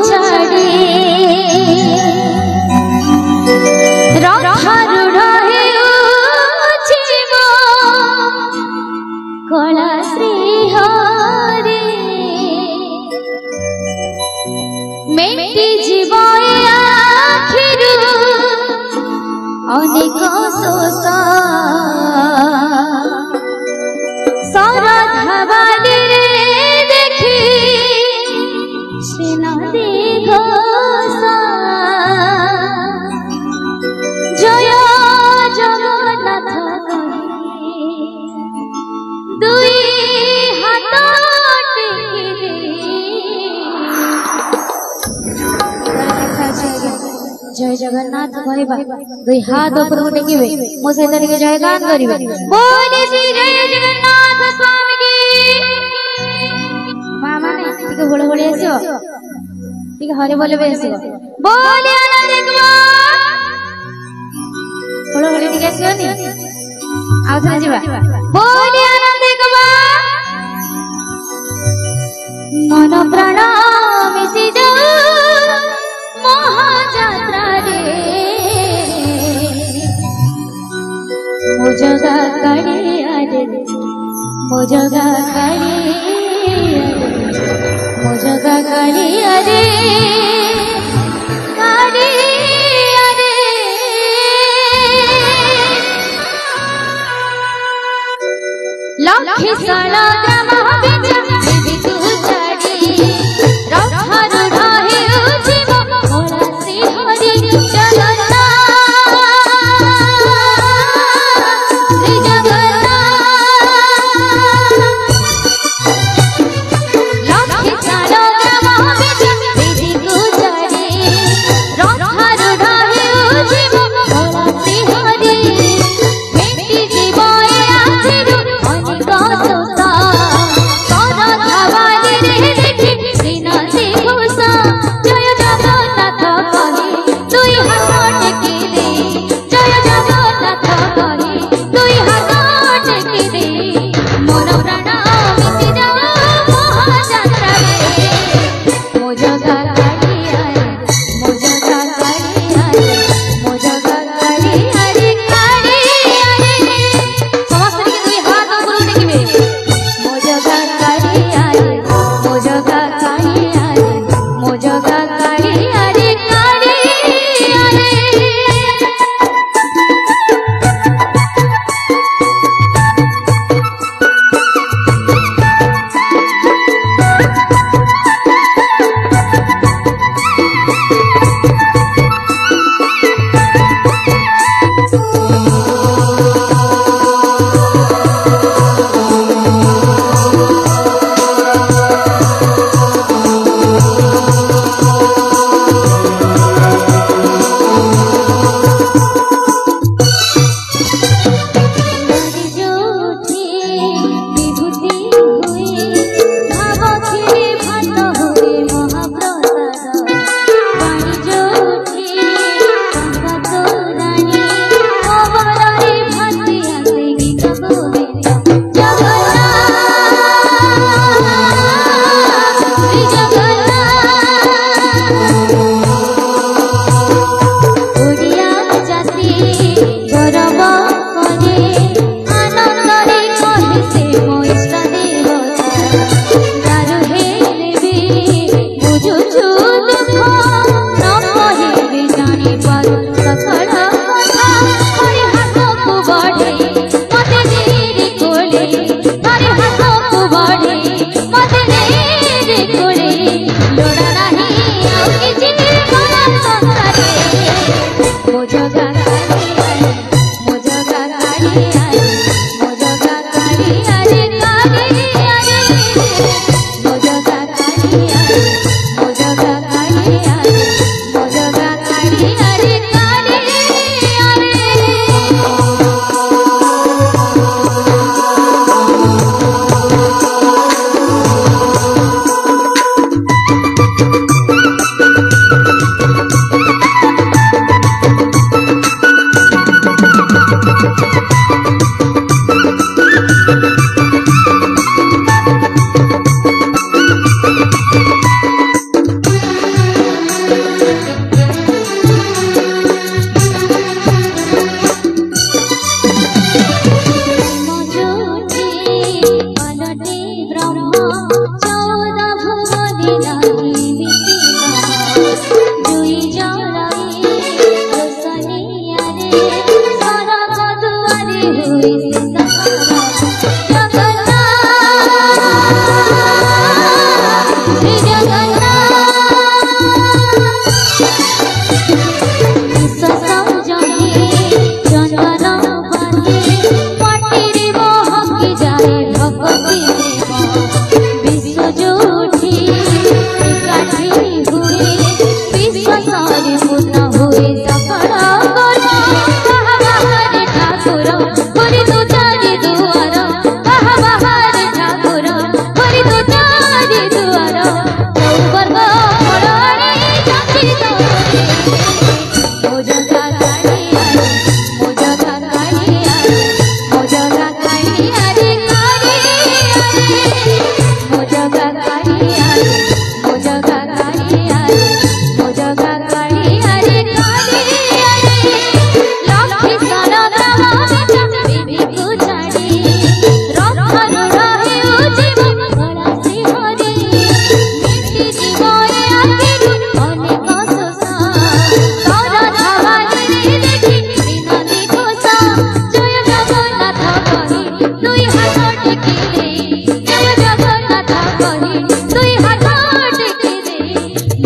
छाड़ी रथारूढ़ हेउछि मो कला श्रीहरि मेटी जीव आखिरु अनेक शोष सरधा बाली देखी श्रीनदी घोष जय जगन्नाथ कही दुई हाथ जय जगन्नाथ कहबा दुई हाथ ऊपर टेकिबे मो सहित टिके जय गान करिवे बोले श्री जय जगन्नाथ स्वामी की मामा ने टिके होळे होळे आसीओ टिके हरे बोले बे आसीओ बोले आनंद कुमार होळे होळे टिके आसीओ नि आउ थरे जिबा बोले आनंद कुमार मन प्राण मिसी जाऊ महाजात्रा रे मो जगा कालिया रे मो जगा कालिया रे मो जगा कालिया रे कालिया रे लक्ष्य साला ग्राम बिच बिधि तू छाड़ी रथारूढ़ हेउछि मो कला श्रीहरि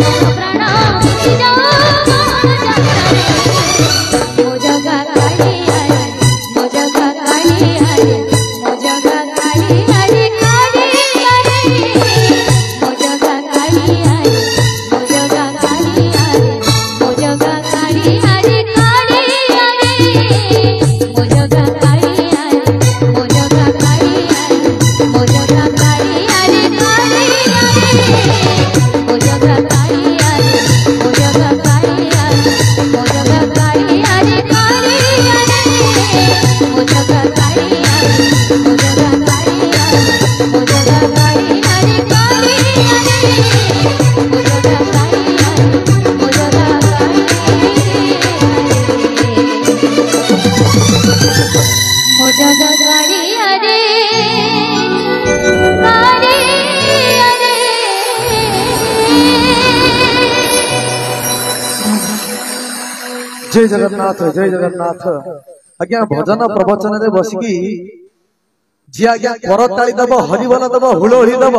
प्राण मिली जाओ मो जगा काली आए मो जगा काली आए मो जगा काली आए काली आए मो जगा काली आए मो जगा काली आए मो जगा काली आए काली आए मो जगा काली आए मो जगा काली आए मो जगा काली आए काली आए मो जगा काली आए मो जगा काली आए मो जगा काली आए काली आए मो जगा काली आए मो जगा काली आए मो जगा काली आए काली आए मो जगा काली आए मो जगा काली मो जगा काली आए काली आए। जय जगन्नाथ जय जगन्नाथ। आज्ञा भजन प्रवचन रे बसिकी जी आज्ञा करताली दब हरिबल दब हुलहुली दब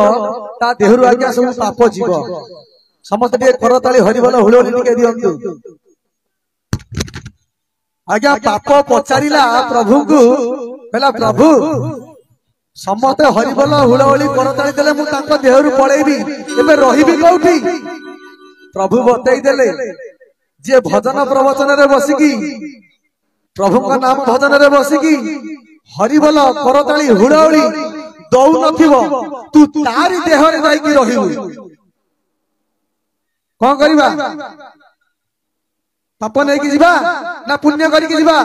ता देहरु आज्ञा सब पाप जीव समस्त टे करताली हरिबल हुलहुली टिके दियंतु। आज्ञा पाप पचारिला प्रभु को कहला प्रभु समस्त हरिबल हुलहुली करताली देले मु तांको देहरु पळेबी एबे रहिबी कोठी। प्रभु बतई देले जे भजन प्रवचन रे बसिकी प्रभु का नाम भजन रे बसिकी हरिबल करताली हुड़ाउड़ी दौ नथिबो तू तारी देह रे जाई की रहिबु कोन करबा पाप नै की जीवा ना पुण्य करी की जीवा।